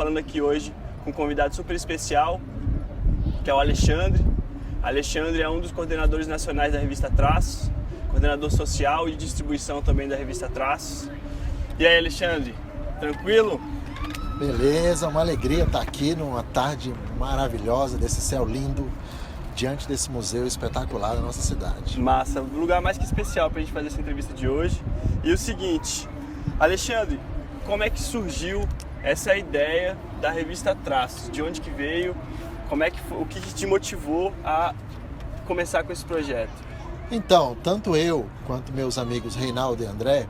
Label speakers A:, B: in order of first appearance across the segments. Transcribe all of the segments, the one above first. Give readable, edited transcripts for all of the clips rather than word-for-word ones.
A: falando aqui hoje com um convidado super especial, que é o Alexandre. Alexandre é um dos coordenadores nacionais da revista Traços, coordenador social e de distribuição também da revista Traços. E aí, Alexandre, tranquilo?
B: Beleza, uma alegria estar aqui numa tarde maravilhosa, desse céu lindo, diante desse museu espetacular da nossa cidade.
A: Massa, um lugar mais que especial para a gente fazer essa entrevista de hoje. E o seguinte, Alexandre, como é que surgiu essa ideia da revista Traços? De onde que veio? Como é que foi, o que te motivou a começar com esse projeto?
B: Então, tanto eu quanto meus amigos Reinaldo e André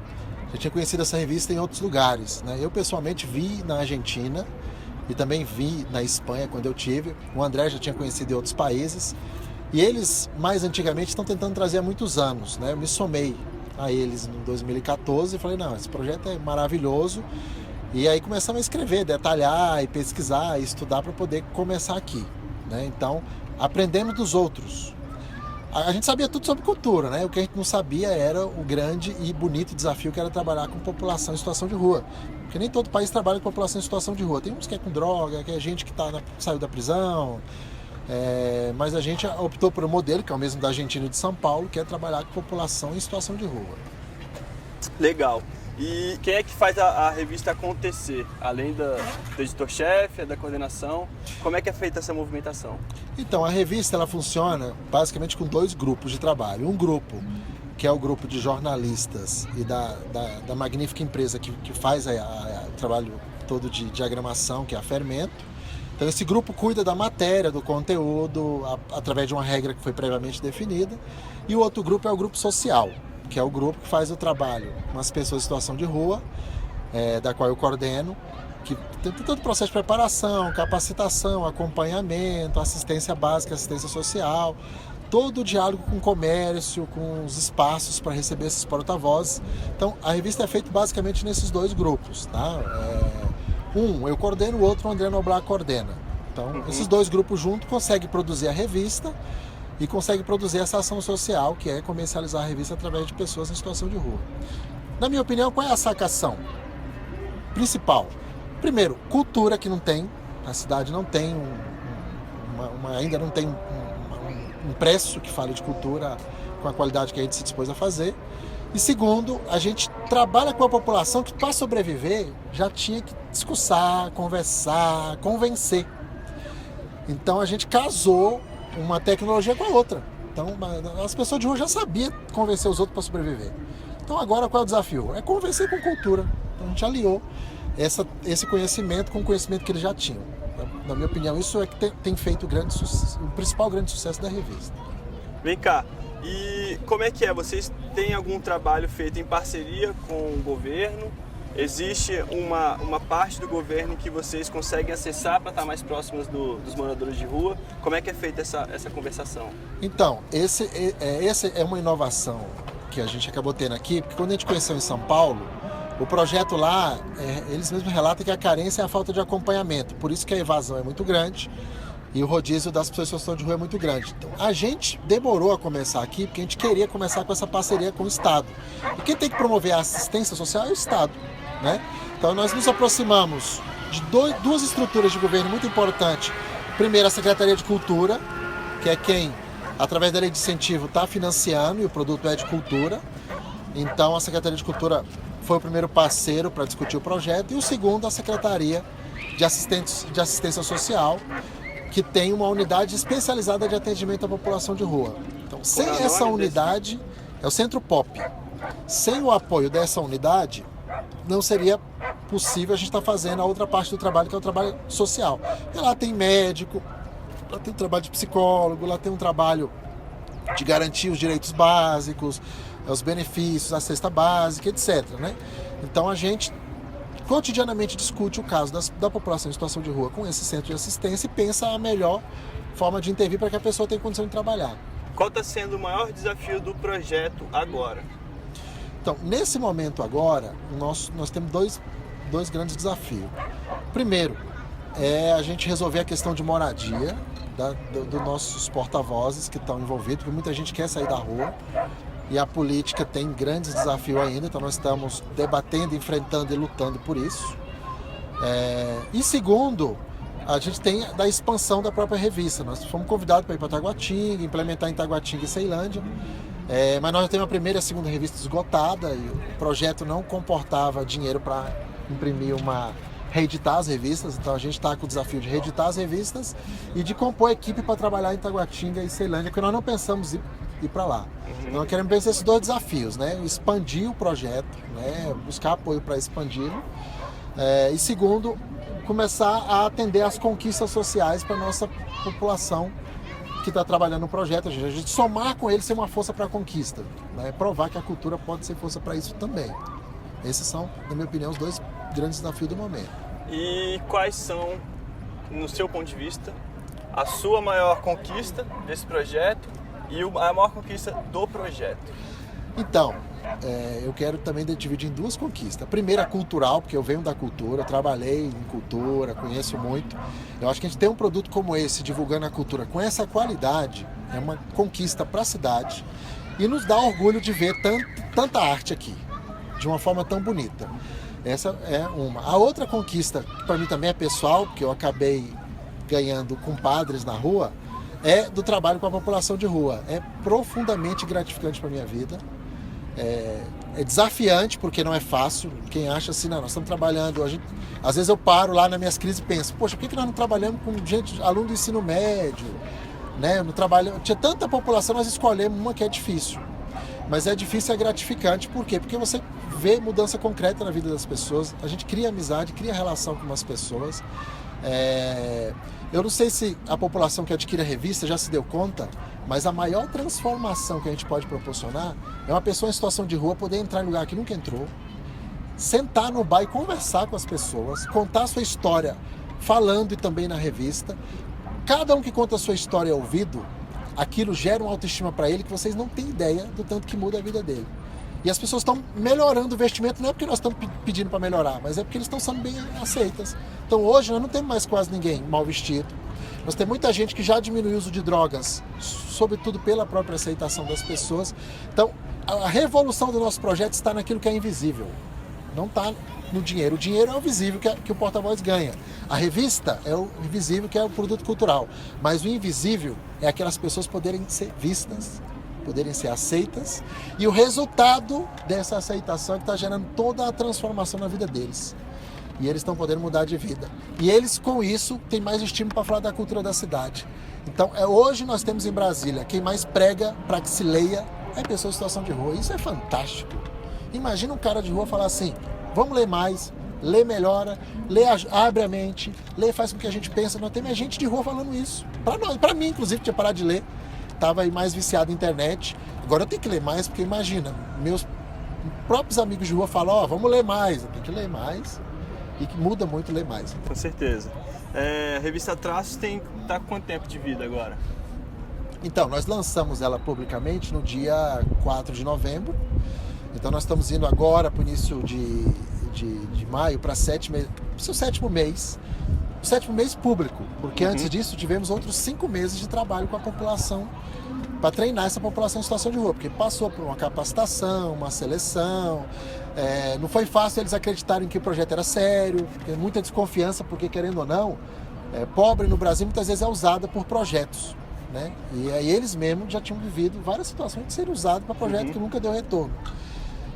B: já tinha conhecido essa revista em outros lugares, né? Eu pessoalmente vi na Argentina e também vi na Espanha quando eu tive. O André já tinha conhecido em outros países e eles, mais antigamente, estão tentando trazer há muitos anos, né? Eu me somei a eles em 2014 e falei, não, esse projeto é maravilhoso. E aí começamos a escrever, detalhar e pesquisar e estudar para poder começar aqui, né? Então, aprendemos dos outros. A gente sabia tudo sobre cultura, né? O que a gente não sabia era o grande e bonito desafio que era trabalhar com população em situação de rua. Porque nem todo país trabalha com população em situação de rua. Tem uns que é com droga, que é gente que saiu da prisão. Mas a gente optou por um modelo, que é o mesmo da Argentina e de São Paulo, que é trabalhar com população em situação de rua.
A: Legal. E quem é que faz a revista acontecer? Além do editor-chefe, da coordenação, como é que é feita essa movimentação?
B: Então, a revista ela funciona basicamente com dois grupos de trabalho. Um grupo, que é o grupo de jornalistas e da magnífica empresa que faz o trabalho todo de diagramação, que é a Fermento. Então, esse grupo cuida da matéria, do conteúdo, através de uma regra que foi previamente definida. E o outro grupo é o grupo social, que é o grupo que faz o trabalho com as pessoas em situação de rua, da qual eu coordeno, que tem todo o processo de preparação, capacitação, acompanhamento, assistência básica, assistência social, todo o diálogo com o comércio, com os espaços para receber esses porta-vozes. Então, a revista é feita basicamente nesses dois grupos, tá? Um eu coordeno, o outro o André Noblar coordena. Então, esses dois grupos juntos conseguem produzir a revista e consegue produzir essa ação social, que é comercializar a revista através de pessoas em situação de rua. Na minha opinião, qual é a sacação principal? Primeiro, cultura que não tem, a cidade não tem ainda não tem um preço que fale de cultura com a qualidade que a gente se dispôs a fazer. E segundo, a gente trabalha com a população que, para sobreviver, já tinha que discursar, conversar, convencer. Então a gente casou uma tecnologia com a outra. Então, as pessoas de rua já sabiam convencer os outros para sobreviver. Então, agora qual é o desafio? É convencer com cultura. Então, a gente aliou esse conhecimento com o conhecimento que eles já tinham. Na minha opinião, isso é que tem feito o principal grande sucesso da revista.
A: Vem cá, e como é que é? Vocês têm algum trabalho feito em parceria com o governo? Existe uma parte do governo que vocês conseguem acessar para estar mais próximos dos moradores de rua? Como é que é feita essa conversação?
B: Então, esse é uma inovação que a gente acabou tendo aqui, porque quando a gente conheceu em São Paulo, o projeto lá, eles mesmos relatam que a carência é a falta de acompanhamento, por isso que a evasão é muito grande e o rodízio das pessoas em situação de rua é muito grande. Então, a gente demorou a começar aqui, porque a gente queria começar com essa parceria com o Estado. E quem tem que promover a assistência social é o Estado, né? Então nós nos aproximamos de duas estruturas de governo muito importantes. Primeiro, a Secretaria de Cultura, que é quem, através da lei de incentivo, está financiando, e o produto é de cultura. Então a Secretaria de Cultura foi o primeiro parceiro para discutir o projeto, e o segundo, a Secretaria de Assistência Social, que tem uma unidade especializada de atendimento à população de rua. Então, sem essa unidade, é o Centro POP. Sem o apoio dessa unidade, não seria possível a gente estar fazendo a outra parte do trabalho, que é o trabalho social. E lá tem médico, lá tem um trabalho de psicólogo, lá tem um trabalho de garantir os direitos básicos, os benefícios, a cesta básica, etc., né? Então a gente cotidianamente discute o caso da população em situação de rua com esse centro de assistência e pensa a melhor forma de intervir para que a pessoa tenha condição de trabalhar.
A: Qual está sendo o maior desafio do projeto agora?
B: Então, nesse momento agora, nós temos dois grandes desafios. Primeiro, é a gente resolver a questão de moradia dos nossos porta-vozes que estão envolvidos, porque muita gente quer sair da rua e a política tem grandes desafios ainda, então nós estamos debatendo, enfrentando e lutando por isso. E segundo, a gente tem da expansão da própria revista. Nós fomos convidados para ir para Taguatinga, implementar em Taguatinga e Ceilândia. Mas nós já temos a primeira e a segunda revista esgotada e o projeto não comportava dinheiro para imprimir reeditar as revistas. Então a gente está com o desafio de reeditar as revistas e de compor a equipe para trabalhar em Taguatinga e Ceilândia, porque nós não pensamos ir para lá. Então nós queremos pensar esses dois desafios, né? Expandir o projeto, né? Buscar apoio para expandi-lo. E segundo, começar a atender às conquistas sociais para a nossa população que está trabalhando no projeto. A gente somar com ele, ser uma força para a conquista, né? Provar que a cultura pode ser força para isso também. Esses são, na minha opinião, os dois grandes desafios do momento.
A: E quais são, no seu ponto de vista, a sua maior conquista desse projeto e a maior conquista do projeto?
B: Então, eu quero também dividir em duas conquistas. A primeira é cultural, porque eu venho da cultura, trabalhei em cultura, conheço muito. Eu acho que a gente tem um produto como esse, divulgando a cultura com essa qualidade, é uma conquista para a cidade e nos dá orgulho de ver tanta arte aqui, de uma forma tão bonita. Essa é uma. A outra conquista, que para mim também é pessoal, porque eu acabei ganhando compadres na rua, é do trabalho com a população de rua. É profundamente gratificante para a minha vida. É desafiante, porque não é fácil. Quem acha assim, não, nós estamos trabalhando. Às vezes eu paro lá nas minhas crises e penso, poxa, por que nós não trabalhamos com aluno do ensino médio? Né? Tinha tanta população, nós escolhemos uma que é difícil. Mas é difícil e é gratificante. Por quê? Porque você vê mudança concreta na vida das pessoas. A gente cria amizade, cria relação com as pessoas. Eu não sei se a população que adquire a revista já se deu conta, mas a maior transformação que a gente pode proporcionar é uma pessoa em situação de rua poder entrar em lugar que nunca entrou, sentar no bar e conversar com as pessoas, contar a sua história falando e também na revista. Cada um que conta a sua história ao ouvido, aquilo gera uma autoestima para ele que vocês não têm ideia do tanto que muda a vida dele. E as pessoas estão melhorando o vestimento, não é porque nós estamos pedindo para melhorar, mas é porque eles estão sendo bem aceitas. Então hoje nós não temos mais quase ninguém mal vestido. Nós temos muita gente que já diminuiu o uso de drogas, sobretudo pela própria aceitação das pessoas. Então a revolução do nosso projeto está naquilo que é invisível, não está no dinheiro. O dinheiro é o visível que o porta-voz ganha. A revista é o invisível, que é o produto cultural. Mas o invisível é aquelas pessoas poderem ser vistas, poderem ser aceitas, e o resultado dessa aceitação é que está gerando toda a transformação na vida deles. E eles estão podendo mudar de vida. E eles, com isso, têm mais estímulo para falar da cultura da cidade. Então, hoje nós temos em Brasília, quem mais prega para que se leia é pessoa em situação de rua. Isso é fantástico. Imagina um cara de rua falar assim, vamos ler mais, ler melhora, ler abre a mente, ler faz com que a gente pense. Nós temos gente de rua falando isso. Para mim, inclusive, tinha parado de ler. Estava aí mais viciado na internet. Agora eu tenho que ler mais, porque imagina, meus próprios amigos de rua falam, vamos ler mais. Eu tenho que ler mais. E que muda muito ler mais.
A: Com certeza. A revista Traços está com quanto tempo de vida agora?
B: Então, nós lançamos ela publicamente no dia 4 de novembro. Então nós estamos indo agora para o início de maio, para o sétimo mês. O sétimo mês público, porque antes disso tivemos outros 5 meses de trabalho com a população para treinar essa população em situação de rua, porque passou por uma capacitação, uma seleção. Não foi fácil eles acreditarem que o projeto era sério, tem muita desconfiança, porque querendo ou não, pobre no Brasil muitas vezes é usada por projetos, né? E aí eles mesmos já tinham vivido várias situações de ser usado para projeto que nunca deu retorno.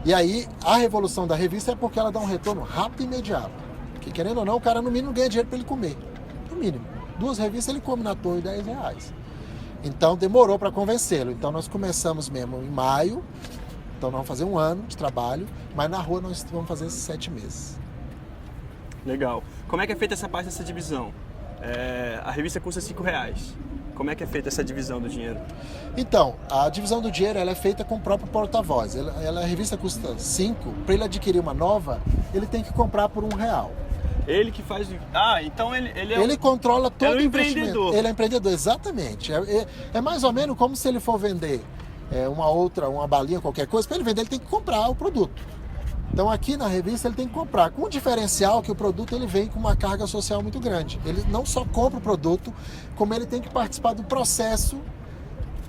B: E aí a revolução da revista é porque ela dá um retorno rápido e imediato. Porque querendo ou não, o cara no mínimo ganha dinheiro para ele comer. No mínimo. 2 revistas ele come na torre R$10. Então demorou para convencê-lo. Então nós começamos mesmo em maio. Então nós vamos fazer 1 ano de trabalho. Mas na rua nós vamos fazer 7 meses.
A: Legal. Como é que é feita essa parte dessa divisão? A revista custa R$5. Como é que é feita essa divisão do dinheiro? Então, a divisão do dinheiro ela é feita com o próprio porta-voz. A revista custa 5, para ele adquirir uma nova, ele tem que comprar por R$1. Ele que faz... então ele controla todo o empreendedor. Ele é empreendedor, exatamente. É mais ou menos como se ele for vender uma balinha, qualquer coisa. Para ele vender, ele tem que comprar o produto. Então aqui na revista ele tem que comprar, com o diferencial que o produto ele vem com uma carga social muito grande. Ele não só compra o produto, como ele tem que participar do processo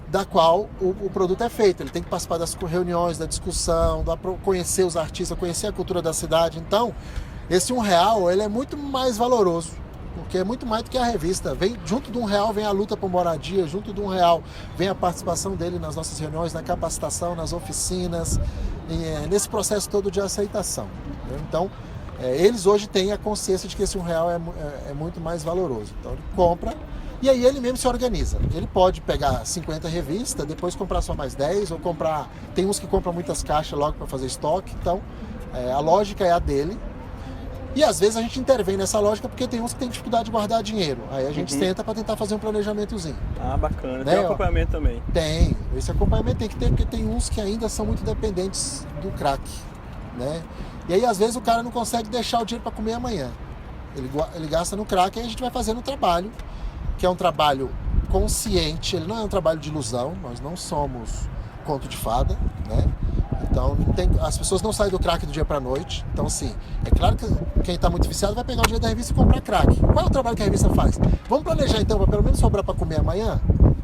A: da qual o produto é feito. Ele tem que participar das reuniões, da discussão, conhecer os artistas, conhecer a cultura da cidade. Então,
B: Esse R$1 ele é muito mais valoroso, porque é muito mais do que a revista. Vem, junto de R$1 vem a luta por moradia, junto de R$1 vem a participação dele nas nossas reuniões, na capacitação, nas oficinas, nesse processo todo de aceitação. Então, eles hoje têm a consciência de que esse R$1 é muito mais valoroso. Então ele compra e aí ele mesmo se organiza. Ele pode pegar 50 revistas, depois comprar só mais 10 ou comprar... Tem uns que compram muitas caixas logo para fazer estoque, então a lógica é a dele. E às vezes a gente intervém nessa lógica porque tem uns que têm dificuldade de guardar dinheiro. Aí a gente senta para tentar fazer um planejamentozinho.
A: Ah, bacana. Tem acompanhamento também?
B: Tem. Esse acompanhamento tem que ter, porque tem uns que ainda são muito dependentes do crack, né? E aí às vezes o cara não consegue deixar o dinheiro para comer amanhã. Ele gasta no crack e a gente vai fazendo um trabalho, que é um trabalho consciente. Ele não é um trabalho de ilusão. Nós não somos conto de fada, né? Então, as pessoas não saem do crack do dia para a noite. Então, assim, é claro que quem está muito viciado vai pegar o dinheiro da revista e comprar crack. Qual é o trabalho que a revista faz? Vamos planejar, então, para pelo menos sobrar para comer amanhã?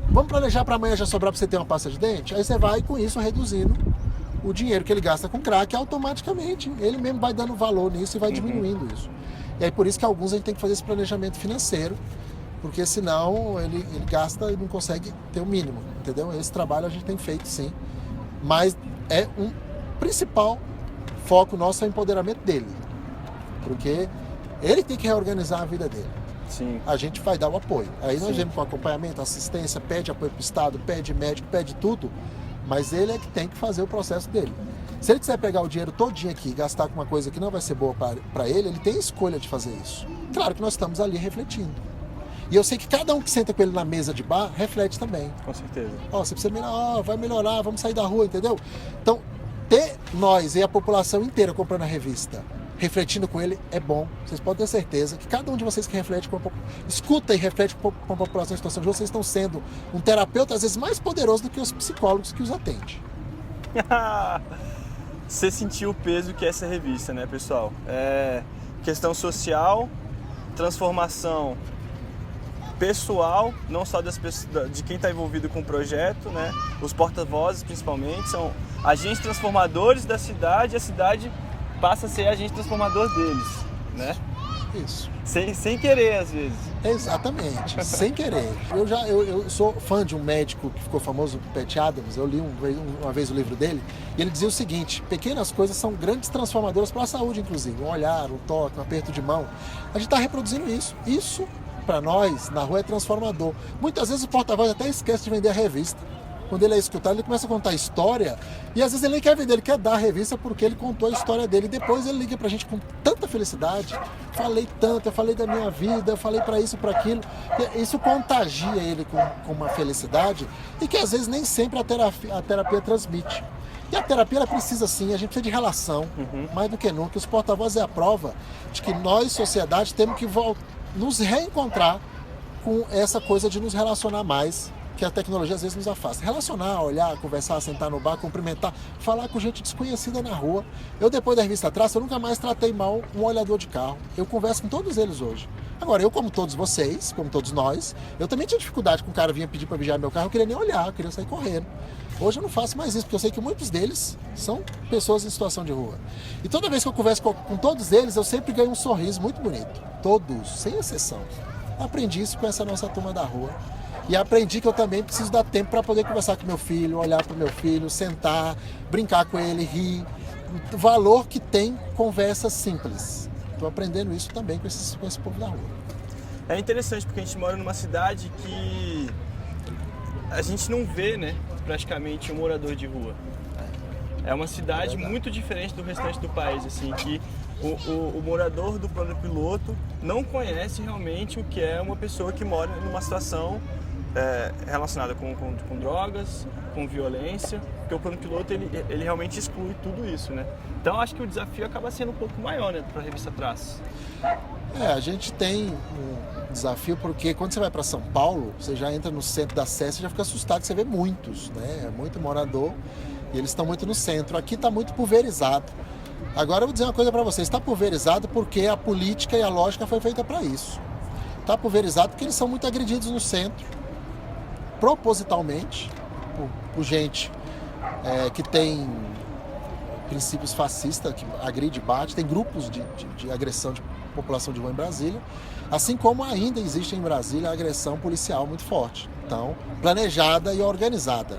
B: Vamos planejar para amanhã já sobrar para você ter uma pasta de dente? Aí você vai, com isso, reduzindo o dinheiro que ele gasta com crack automaticamente. Ele mesmo vai dando valor nisso e vai diminuindo isso. E aí, por isso que alguns a gente tem que fazer esse planejamento financeiro, porque senão ele gasta e não consegue ter o mínimo, entendeu? Esse trabalho a gente tem feito, sim. Mas é um principal foco nosso é o empoderamento dele, porque ele tem que reorganizar a vida dele.
A: Sim.
B: A gente vai dar o apoio. Aí nós vamos com acompanhamento, assistência, pede apoio para o Estado, pede médico, pede tudo, mas ele é que tem que fazer o processo dele. Se ele quiser pegar o dinheiro todinho aqui e gastar com uma coisa que não vai ser boa para ele tem a escolha de fazer isso. Claro que nós estamos ali refletindo. E eu sei que cada um que senta com ele na mesa de bar reflete também.
A: Com certeza.
B: Você precisa melhorar, vai melhorar, vamos sair da rua, entendeu? Então, ter nós e a população inteira comprando a revista, refletindo com ele, é bom. Vocês podem ter certeza que cada um de vocês que reflete escuta e reflete com a população em situação de rua, vocês estão sendo um terapeuta, às vezes, mais poderoso do que os psicólogos que os atendem.
A: Você sentiu o peso que é essa revista, né, pessoal? Questão social, transformação pessoal, não só de quem está envolvido com o projeto, né? Os porta-vozes principalmente são agentes transformadores da cidade, e a cidade passa a ser agente transformador deles, né?
B: Isso.
A: Sem querer, às vezes.
B: Exatamente, sem querer. Eu sou fã de um médico que ficou famoso, Pat Adams. Eu li uma vez o livro dele e ele dizia o seguinte: pequenas coisas são grandes transformadoras para a saúde, inclusive. Um olhar, um toque, um aperto de mão. A gente está reproduzindo isso. Isso, para nós, na rua é transformador. Muitas vezes o porta-voz até esquece de vender a revista. Quando ele é escutado, ele começa a contar a história e às vezes ele nem quer vender, ele quer dar a revista porque ele contou a história dele. E depois ele liga pra gente com tanta felicidade. Falei tanto, eu falei da minha vida, eu falei pra isso, pra aquilo. Isso contagia ele com uma felicidade e que às vezes nem sempre a terapia transmite. E a terapia ela precisa sim, a gente precisa de relação, mais do que nunca. Os porta-vozes é a prova de que nós, sociedade, temos que nos reencontrar com essa coisa de nos relacionar mais, que a tecnologia às vezes nos afasta. Relacionar, olhar, conversar, sentar no bar, cumprimentar, falar com gente desconhecida na rua. Eu, depois da revista Traço, eu nunca mais tratei mal um olhador de carro. Eu converso com todos eles hoje. Agora, eu, como todos vocês, como todos nós, eu também tinha dificuldade com o cara vinha pedir para vigiar meu carro, eu queria nem olhar, eu queria sair correndo. Hoje eu não faço mais isso, porque eu sei que muitos deles são pessoas em situação de rua. E toda vez que eu converso com todos eles, eu sempre ganho um sorriso muito bonito. Todos, sem exceção. Aprendi isso com essa nossa turma da rua. E aprendi que eu também preciso dar tempo para poder conversar com meu filho, olhar para o meu filho, sentar, brincar com ele, rir. O valor que tem conversas simples. Estou aprendendo isso também com esse povo da rua.
A: É interessante porque a gente mora numa cidade que a gente não vê, né, praticamente um morador de rua. É uma cidade muito diferente do restante do país, assim, que o morador do plano piloto não conhece realmente o que é uma pessoa que mora numa situação relacionada com drogas, com violência, porque o plano piloto ele realmente exclui tudo isso, né? Então acho que o desafio acaba sendo um pouco maior, né, para a revista Traço.
B: A gente tem um desafio porque quando você vai para São Paulo, você já entra no centro da Sé, você já fica assustado que você vê muitos, né? É muito morador e eles estão muito no centro. Aqui está muito pulverizado. Agora eu vou dizer uma coisa para vocês, está pulverizado porque a política e a lógica foi feita para isso. Está pulverizado porque eles são muito agredidos no centro, propositalmente, por gente que tem princípios fascistas, que agride e bate, tem grupos de agressão de população de rua em Brasília, assim como ainda existe em Brasília a agressão policial muito forte, então planejada e organizada.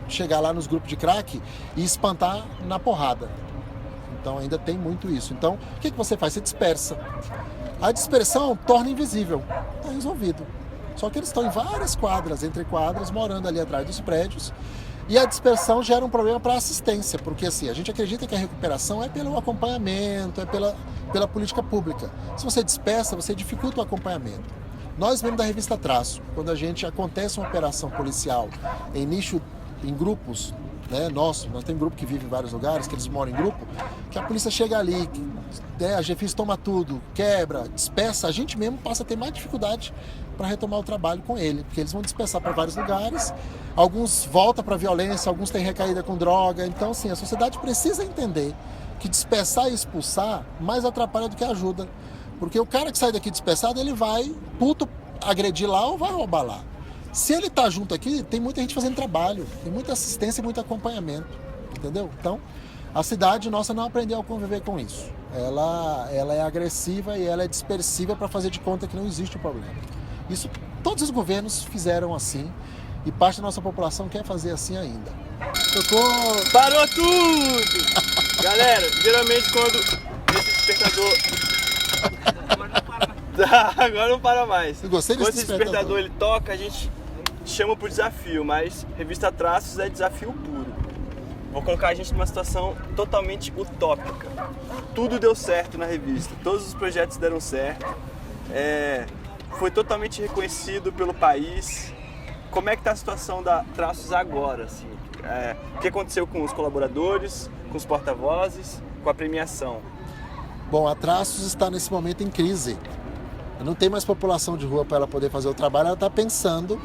B: Chegar lá nos grupos de crack e espantar na porrada. Então ainda tem muito isso. Então o que você faz? Você dispersa. A dispersão torna invisível. Está resolvido. Só que eles estão em várias quadras, entre quadras, morando ali atrás dos prédios. E a dispersão gera um problema para a assistência, porque assim, a gente acredita que a recuperação é pelo acompanhamento, é pela política pública. Se você dispersa, você dificulta o acompanhamento. Nós mesmo da revista Traço, quando acontece uma operação policial em nicho, em grupos, né, nós temos grupo que vive em vários lugares, que eles moram em grupo, que a polícia chega ali, né, a GFIS toma tudo, quebra, dispersa, a gente mesmo passa a ter mais dificuldade para retomar o trabalho com ele, porque eles vão dispersar para vários lugares, alguns voltam para a violência, alguns têm recaída com droga, então assim, a sociedade precisa entender que dispersar e expulsar mais atrapalha do que ajuda, porque o cara que sai daqui dispersado, ele vai puto agredir lá ou vai roubar lá. Se ele está junto aqui, tem muita gente fazendo trabalho, tem muita assistência e muito acompanhamento, entendeu? Então, a cidade nossa não aprendeu a conviver com isso. Ela é agressiva e ela é dispersiva para fazer de conta que não existe o problema. Isso todos os governos fizeram assim e parte da nossa população quer fazer assim ainda.
A: Parou tudo! Galera, geralmente quando esse despertador... Agora não para mais.
B: Eu gostei desse
A: Quando esse despertador ele toca, a gente chama pro desafio, mas Revista Traços é desafio puro. Vou colocar a gente numa situação totalmente utópica. Tudo deu certo na revista, todos os projetos deram certo, foi totalmente reconhecido pelo país. Como é que tá a situação da Traços agora? Assim? O que aconteceu com os colaboradores, com os porta-vozes, com a premiação?
B: Bom, a Traços está nesse momento em crise. Não tem mais população de rua para ela poder fazer o trabalho, ela está pensando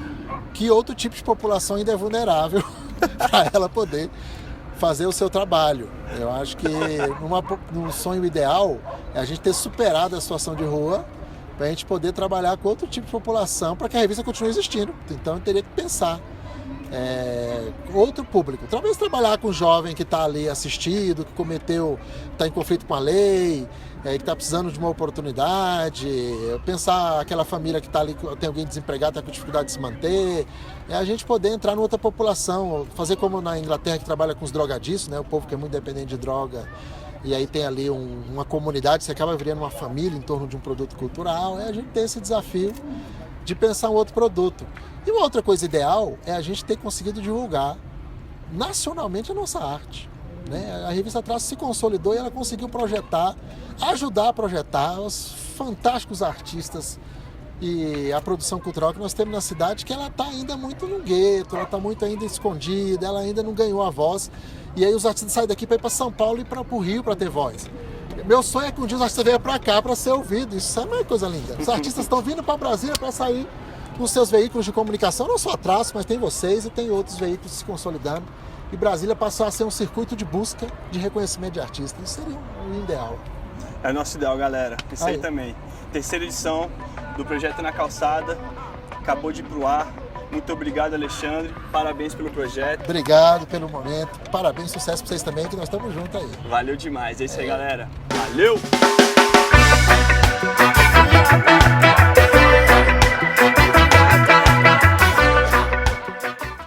B: que outro tipo de população ainda é vulnerável para ela poder fazer o seu trabalho. Eu acho que num sonho ideal é a gente ter superado a situação de rua para a gente poder trabalhar com outro tipo de população para que a revista continue existindo. Então eu teria que pensar outro público. Talvez trabalhar com um jovem que está ali assistido, que está em conflito com a lei, que está precisando de uma oportunidade, pensar aquela família que está ali, tem alguém desempregado, está com dificuldade de se manter, a gente poder entrar em outra população, fazer como na Inglaterra que trabalha com os drogadiços, né, o povo que é muito dependente de droga, e aí tem ali uma comunidade, você acaba virando uma família em torno de um produto cultural, a gente tem esse desafio de pensar um outro produto. E uma outra coisa ideal é a gente ter conseguido divulgar nacionalmente a nossa arte. Né? A revista Traços se consolidou e ela conseguiu ajudar a projetar os fantásticos artistas e a produção cultural que nós temos na cidade, que ela está ainda muito no gueto, ela está muito ainda escondida, ela ainda não ganhou a voz. E aí os artistas saem daqui para ir para São Paulo e para o Rio para ter voz. Meu sonho é que um dia os artistas venham para cá para ser ouvido. Isso é uma coisa linda. Os artistas estão vindo para Brasília para sair nos seus veículos de comunicação, não só a Traços, mas tem vocês e tem outros veículos se consolidando. E Brasília passou a ser um circuito de busca de reconhecimento de artistas. Isso seria o ideal.
A: É o nosso ideal, galera. Isso aí também. Terceira edição do Projeto Na Calçada. Acabou de ir pro ar. Muito obrigado, Alexandre. Parabéns pelo projeto.
B: Obrigado pelo momento. Parabéns, sucesso para vocês também, que nós estamos juntos aí.
A: Valeu demais. É isso aí, galera. Valeu!